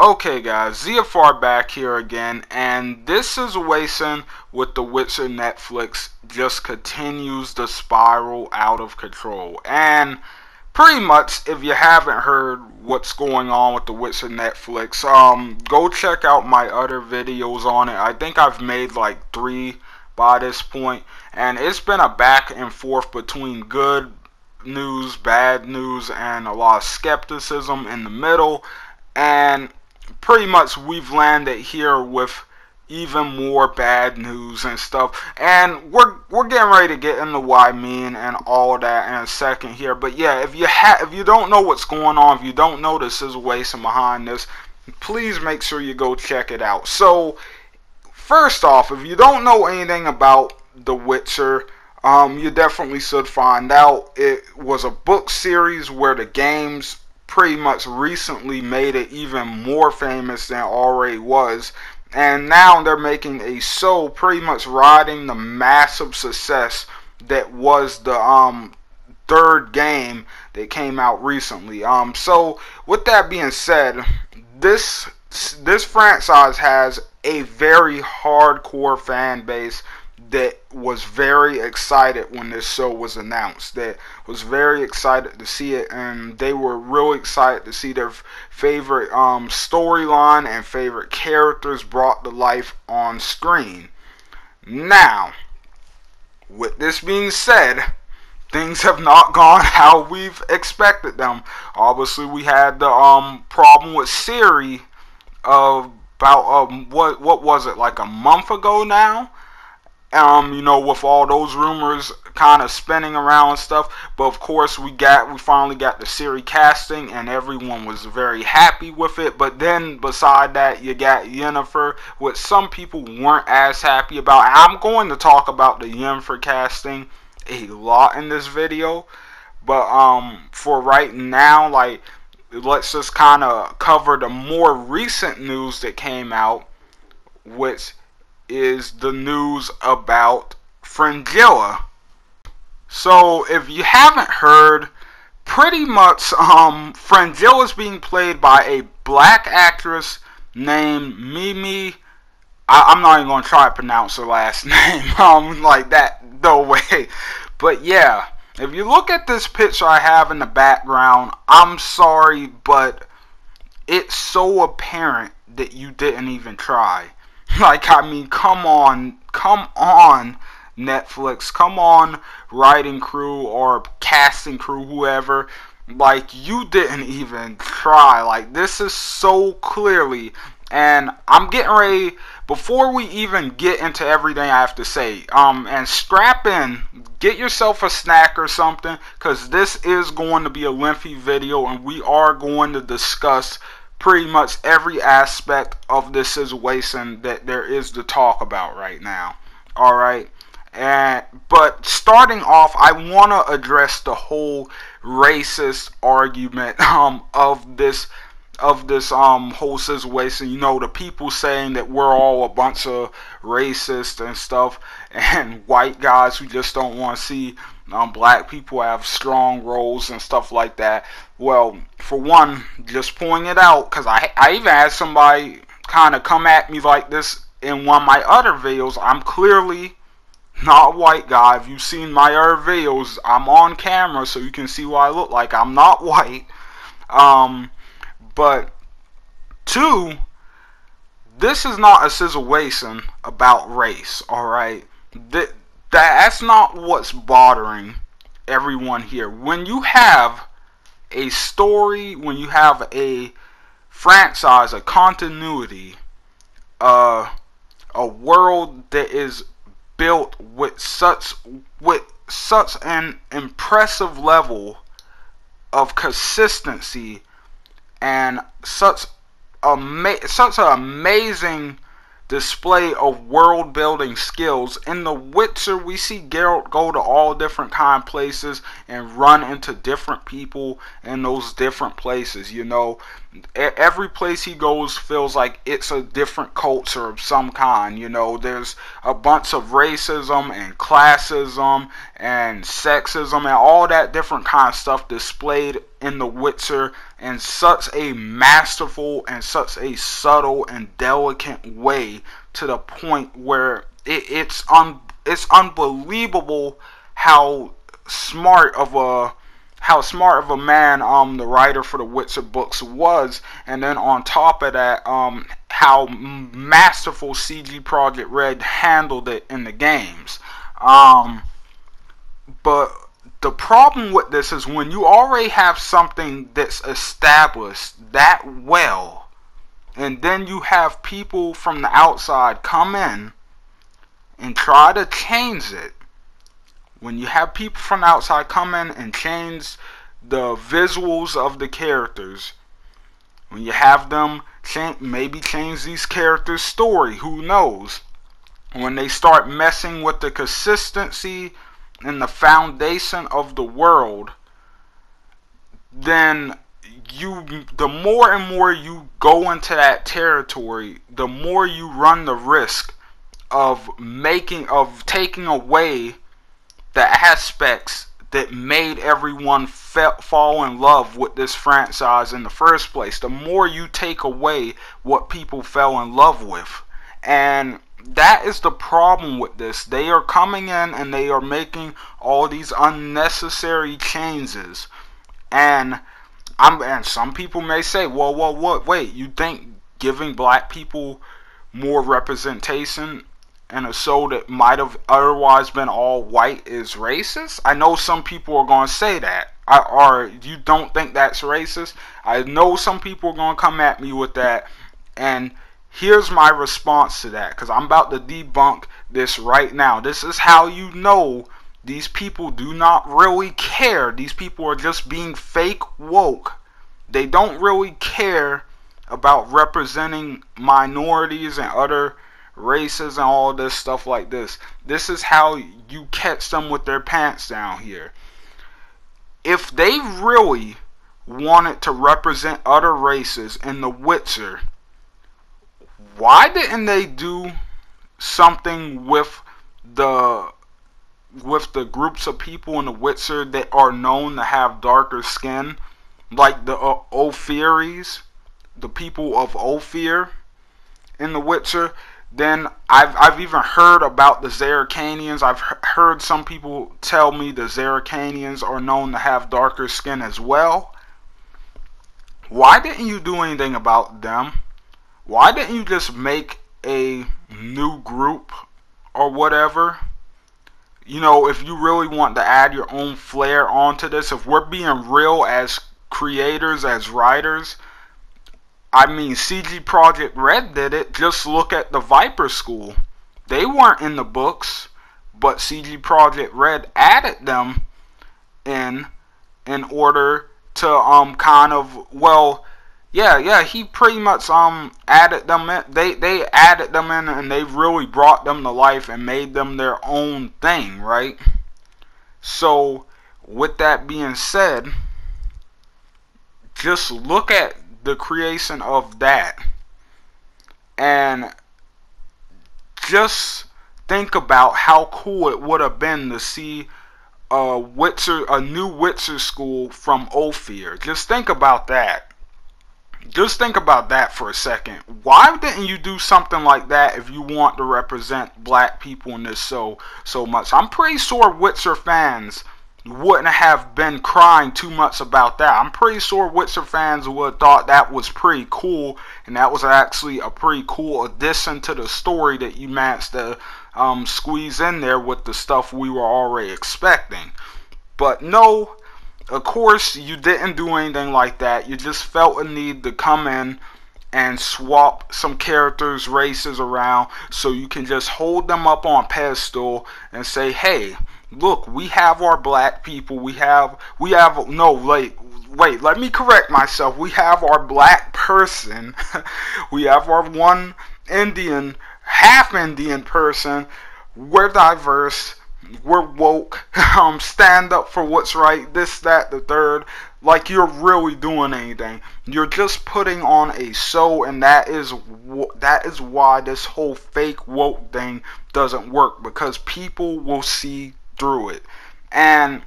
Okay guys, ZFR back here again, and this situation with The Witcher Netflix just continues to spiral out of control. And pretty much, if you haven't heard what's going on with The Witcher Netflix, go check out my other videos on it. I think I've made like 3 by this point, and it's been a back and forth between good news, bad news, and a lot of skepticism in the middle. And pretty much we've landed here with even more bad news and stuff, and we're getting ready to get into what I mean and all that in a second here. But yeah, if you don't know what's going on, if you don't know the situation behind this, please make sure you go check it out. So first off, if you don't know anything about The Witcher, you definitely should find out. It was a book series where the games pretty much recently made it even more famous than it already was, and now they're making a show pretty much riding the massive success that was the third game that came out recently. So with that being said, this franchise has a very hardcore fan base that was very excited when this show was announced, that was very excited to see it, and they were really excited to see their favorite storyline and favorite characters brought to life on screen. Now, with this being said, things have not gone how we've expected them. Obviously, we had the problem with Siri about what was it, like a month ago now? With all those rumors kind of spinning around and stuff. But of course, we finally got the Siri casting, and everyone was very happy with it. But then, beside that, you got Yennefer, which some people weren't as happy about. I'm going to talk about the Yennefer casting a lot in this video, but for right now, like, let's just kind of cover the more recent news that came out, which is the news about Fringilla. So if you haven't heard, pretty much Fringilla is being played by a black actress named Mimi. I'm not even going to try to pronounce her last name like that, no way. But yeah, if you look at this picture I have in the background, I'm sorry, but it's so apparent that you didn't even try. Like, I mean, come on, Netflix, come on, writing crew or casting crew, whoever. Like, you didn't even try. Like, this is so clearly, and I'm getting ready, before we even get into everything I have to say, and strap in, get yourself a snack or something, because this is going to be a lengthy video, and we are going to discuss pretty much every aspect of this situation that there is to talk about right now. Alright, but starting off, I want to address the whole racist argument of this whole situation. You know, the people saying that we're all a bunch of racists and stuff, and white guys who just don't want to see black people have strong roles and stuff like that. Well, for one, just pointing it out, because I even had somebody kind of come at me like this in one of my other videos. I'm clearly not a white guy. If you've seen my other videos, I'm on camera so you can see what I look like. I'm not white. But two, this is not a situation about race, alright? That's not what's bothering everyone here. When you have a story, when you have a franchise, a continuity, a world that is built with such an impressive level of consistency and such an amazing display of world building skills. In The Witcher, we see Geralt go to all different kind of places and run into different people in those different places, you know. Every place he goes feels like it's a different culture of some kind. You know, there's a bunch of racism and classism and sexism and all that different kind of stuff displayed in The Witcher in such a masterful and such a subtle and delicate way, to the point where it's unbelievable smart of a how smart of a man the writer for the Witcher books was, and then on top of that, how masterful CG Project Red handled it in the games. But the problem with this is when you already have something that's established that well, and then you have people from the outside come in and try to change it. When you have people from the outside come in and change the visuals of the characters, when you have them maybe change these characters' story, who knows? When they start messing with the consistency and the foundation of the world, then the more and more you go into that territory, the more you run the risk of taking away the aspects that made everyone fall in love with this franchise in the first place. The more you take away what people fell in love with. And that is the problem with this. They are coming in and they are making all these unnecessary changes. And some people may say, wait, you think giving black people more representation in a show that might have otherwise been all white is racist? I know some people are going to say that. Or you don't think that's racist? I know some people are going to come at me with that. And here's my response to that, because I'm about to debunk this right now. This is how you know these people do not really care. These people are just being fake woke. They don't really care about representing minorities and other races and all this stuff like this. This is how you catch them with their pants down here. If they really wanted to represent other races in The Witcher, why didn't they do something with the groups of people in The Witcher that are known to have darker skin, like the Ophiris, the people of Ophir in The Witcher? Then I've even heard about the Zerrikanians. I've heard some people tell me the Zerrikanians are known to have darker skin as well. Why didn't you do anything about them? Why didn't you just make a new group or whatever? You know, if you really want to add your own flair onto this, if we're being real as creators, as writers, I mean, CG Project Red did it. Just look at the Viper School. They weren't in the books, but CG Project Red added them in order to kind of, well, yeah, he pretty much added them in. They added them in, and they really brought them to life and made them their own thing, right? So with that being said, just look at the creation of that, and just think about how cool it would have been to see a new Witcher school from Ophir. Just think about that. Just think about that for a second. Why didn't you do something like that if you want to represent black people in this show so much? I'm pretty sure Witcher fans wouldn't have been crying too much about that. I'm pretty sure Witcher fans would have thought that was pretty cool, and that was actually a pretty cool addition to the story that you managed to squeeze in there with the stuff we were already expecting. But no, of course you didn't do anything like that. You just felt a need to come in and swap some characters' races around so you can just hold them up on a pedestal and say, hey, look, we have our black people. Wait, let me correct myself. We have our black person. We have our one Indian, half Indian person. We're diverse. we're woke, stand up for what's right, this, that, the third, like you're really doing anything. You're just putting on a show, and that is why this whole fake woke thing doesn't work, because people will see through it. And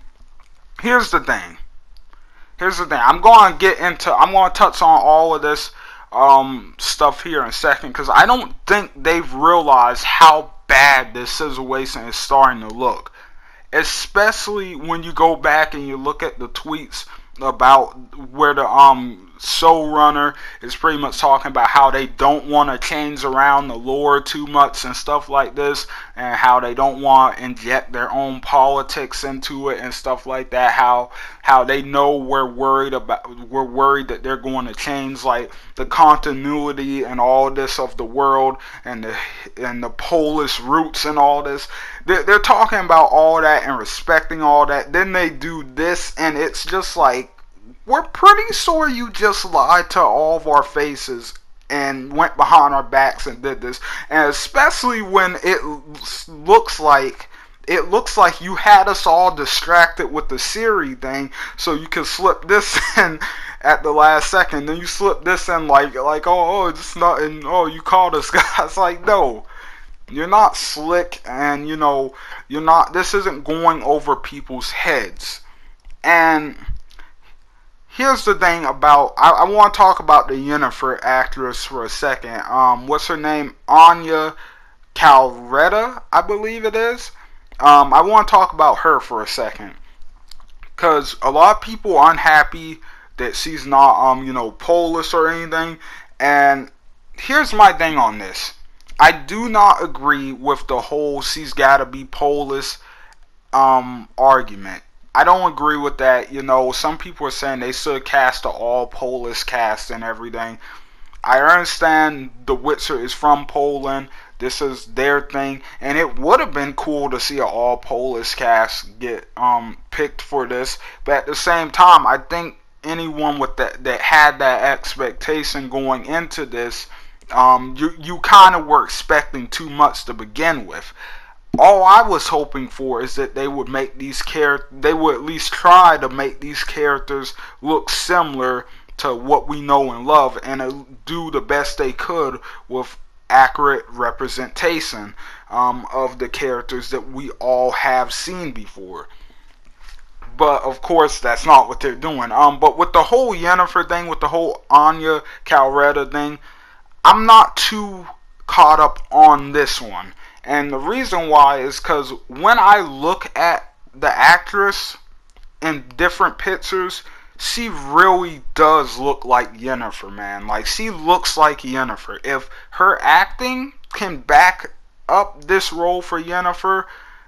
here's the thing. I'm going to touch on all of this stuff here in a second, because I don't think they've realized how bad this situation is starting to look. Especially when you go back and you look at the tweets about where the showrunner is pretty much talking about how they don't want to change around the lore too much and stuff like this, and how they don't want to inject their own politics into it and stuff like that. How they know we're worried that they're going to change like the continuity and all this of the world and the Polish roots and all this. They're talking about all that and respecting all that. Then they do this, and it's just like, we're pretty sure you just lied to all of our faces and went behind our backs and did this. And especially when it looks like you had us all distracted with the Siri thing, so you could slip this in at the last second. Then you slip this in like oh it's not, and oh, you called us guys. Like, no. You're not slick, and you're not. This isn't going over people's heads. And here's the thing about. I want to talk about the Yennefer actress for a second. What's her name? Anya Calreta, I believe it is. I want to talk about her for a second, because a lot of people are unhappy that she's not Polish or anything. And here's my thing on this. I do not agree with the whole she's gotta be Polish argument. I don't agree with that. Some people are saying they should cast an all Polish cast and everything. I understand The Witcher is from Poland. This is their thing, and it would have been cool to see an all Polish cast get picked for this. But at the same time, I think anyone with that had that expectation going into this, you kind of were expecting too much to begin with. All I was hoping for is that they would make they would at least try to make these characters look similar to what we know and love, and do the best they could with accurate representation of the characters that we all have seen before. But of course, that's not what they're doing. But with the whole Yennefer thing, with the whole Anya Calreta thing, I'm not too caught up on this one. And the reason why is because when I look at the actress in different pictures, she really does look like Yennefer, man. Like, she looks like Yennefer. If her acting can back up this role for Yennefer,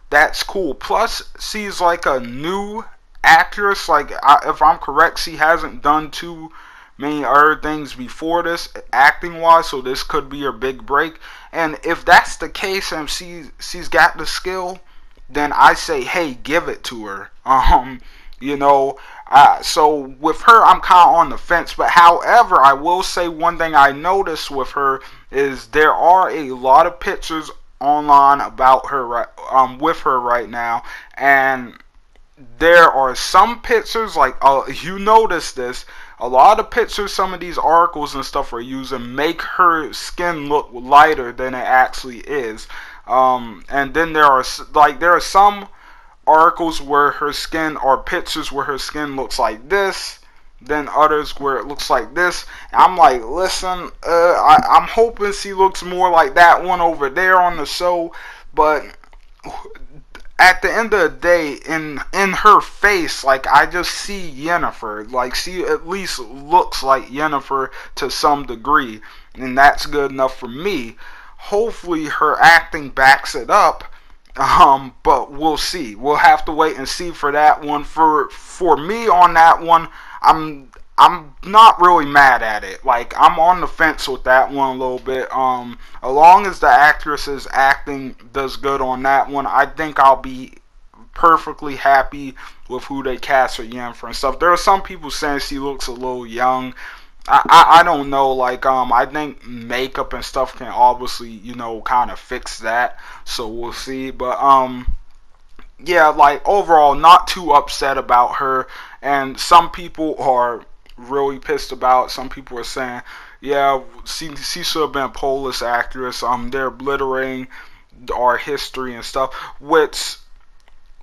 that's cool. Plus, she's like a new actress. Like, if I'm correct, she hasn't done too many other things before this, acting wise, so this could be her big break. And if that's the case and she's got the skill, then I say, hey, give it to her. So with her, I'm kind of on the fence. But however, I will say one thing I noticed with her is there are a lot of pictures online about her, with her right now, and there are some pictures, like, you notice this, a lot of pictures some of these articles and stuff are using make her skin look lighter than it actually is. And then there are some articles where her skin, or pictures where her skin looks like this, then others where it looks like this. I'm like, listen, I'm hoping she looks more like that one over there on the show, but at the end of the day, in her face, like, I just see Yennefer. Like, she at least looks like Yennefer to some degree, and that's good enough for me. Hopefully her acting backs it up, but we'll see. We'll have to wait and see for that one. For me on that one, I'm not really mad at it. Like, I'm on the fence with that one a little bit. As long as the actress's acting does good on that one, I think I'll be perfectly happy with who they cast for Yennefer and stuff. There are some people saying she looks a little young. I don't know. Like, I think makeup and stuff can obviously, kind of fix that. So we'll see. But yeah, like overall, not too upset about her. And some people are really pissed about. Some people are saying, yeah, she should have been a Polish actress. They're obliterating our history and stuff, which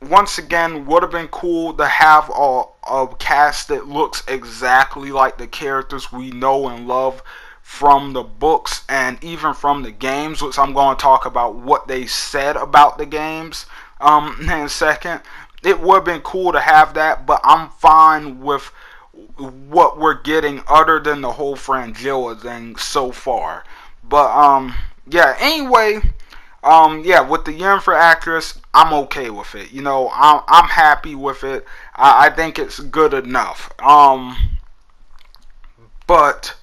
once again would have been cool to have a cast that looks exactly like the characters we know and love from the books and even from the games, which I'm going to talk about what they said about the games in a second. It would have been cool to have that, but I'm fine with what we're getting other than the whole fringilla thing so far. But yeah, anyway, yeah, with the yennefer actress, I'm okay with it. You know, I'm happy with it. I think it's good enough. But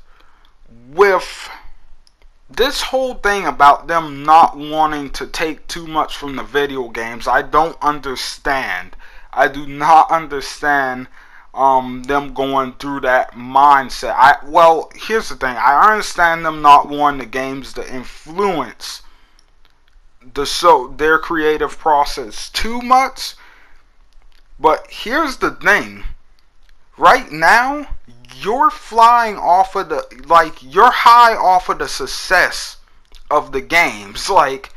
with this whole thing about them not wanting to take too much from the video games, I don't understand. I do not understand them going through that mindset. Well, here's the thing. I understand them not wanting the games to influence their creative process too much. But here's the thing. Right now, you're flying off of you're high off of the success of the games. Like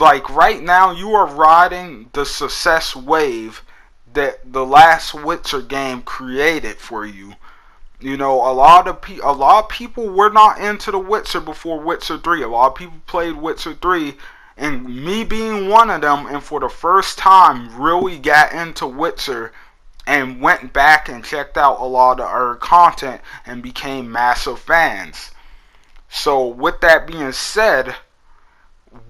right now, you are riding the success wave that the last Witcher game created for you. You know, a lot of people were not into the Witcher before Witcher 3. A lot of people played Witcher 3, and me being one of them, and for the first time really got into Witcher and went back and checked out a lot of our content and became massive fans. So with that being said,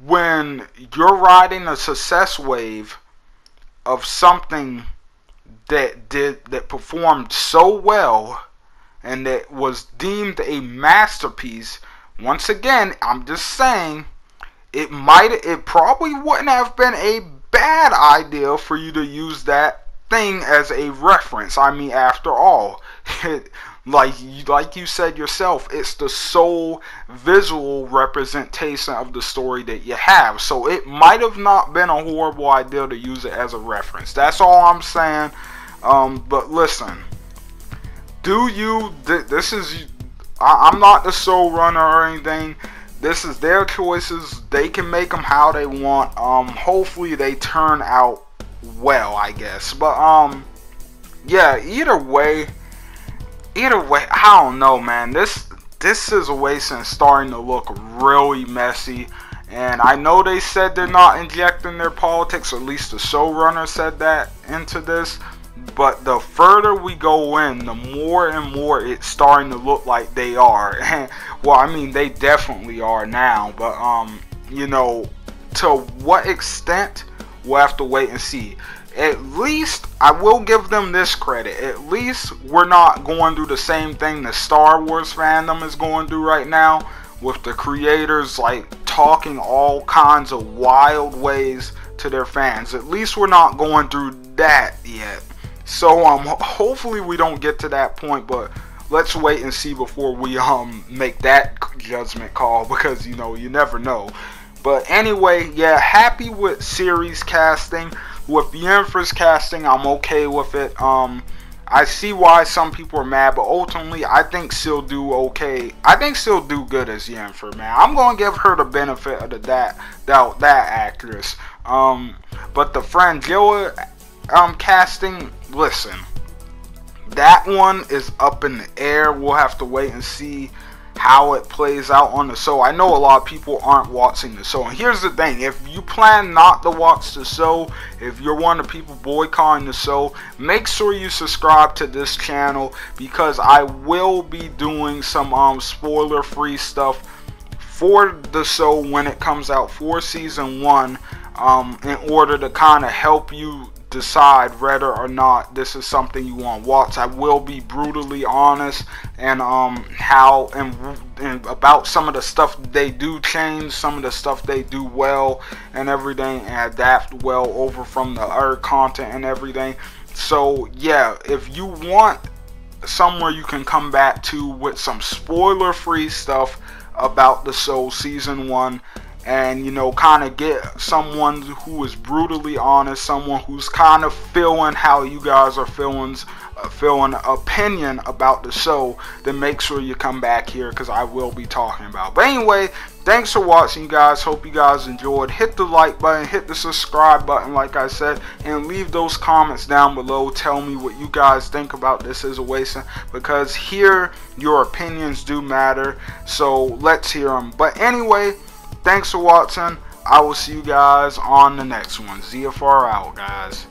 when you're riding a success wave of something that performed so well and that was deemed a masterpiece, once again, I'm just saying, it probably wouldn't have been a bad idea for you to use that thing as a reference. I mean, after all, like you said yourself, it's the sole visual representation of the story that you have. So it might have not been a horrible idea to use it as a reference. That's all I'm saying. But listen, I'm not the showrunner or anything. This is their choices. They can make them how they want. Hopefully they turn out well, I guess. But yeah, either way, I don't know, man. This situation is starting to look really messy. And I know they said they're not injecting their politics, or at least the showrunner said that into this. But the further we go in, the more and more it's starting to look like they are. Well, I mean, they definitely are now. But, you know, to what extent, we'll have to wait and see. At least, I will give them this credit. At least we're not going through the same thing the Star Wars fandom is going through right now, with the creators, like, talking all kinds of wild ways to their fans. At least we're not going through that yet. So hopefully we don't get to that point, but let's wait and see before we make that judgment call, because you know, you never know. But anyway, yeah, happy with series casting. With yennefer's casting, I'm okay with it. I see why some people are mad, but ultimately I think she'll do okay. I think she'll do good as Yennefer, man. I'm gonna give her the benefit of that actress. But the fringilla casting, listen, that one is up in the air. We'll have to wait and see how it plays out on the show. I know a lot of people aren't watching the show, and here's the thing: if you plan not to watch the show, if you're one of the people boycotting the show, make sure you subscribe to this channel, because I will be doing some spoiler free stuff for the show when it comes out for season 1, in order to kind of help you decide whether or not this is something you want to watch. I will be brutally honest and how and about some of the stuff they do change, some of the stuff they do well and everything, and adapt well over from the other content and everything. So yeah, if you want somewhere you can come back to with some spoiler free stuff about the show season 1, and, you know, kind of get someone who is brutally honest, someone who's kind of feeling how you guys are feeling opinion about the show, then make sure you come back here, because I will be talking about. But anyway, thanks for watching, guys. Hope you guys enjoyed. Hit the like button, hit the subscribe button, like I said, and leave those comments down below. Tell me what you guys think about this situation, because here your opinions do matter, so let's hear them. But anyway, thanks for watching. I will see you guys on the next one. ZFR out, guys.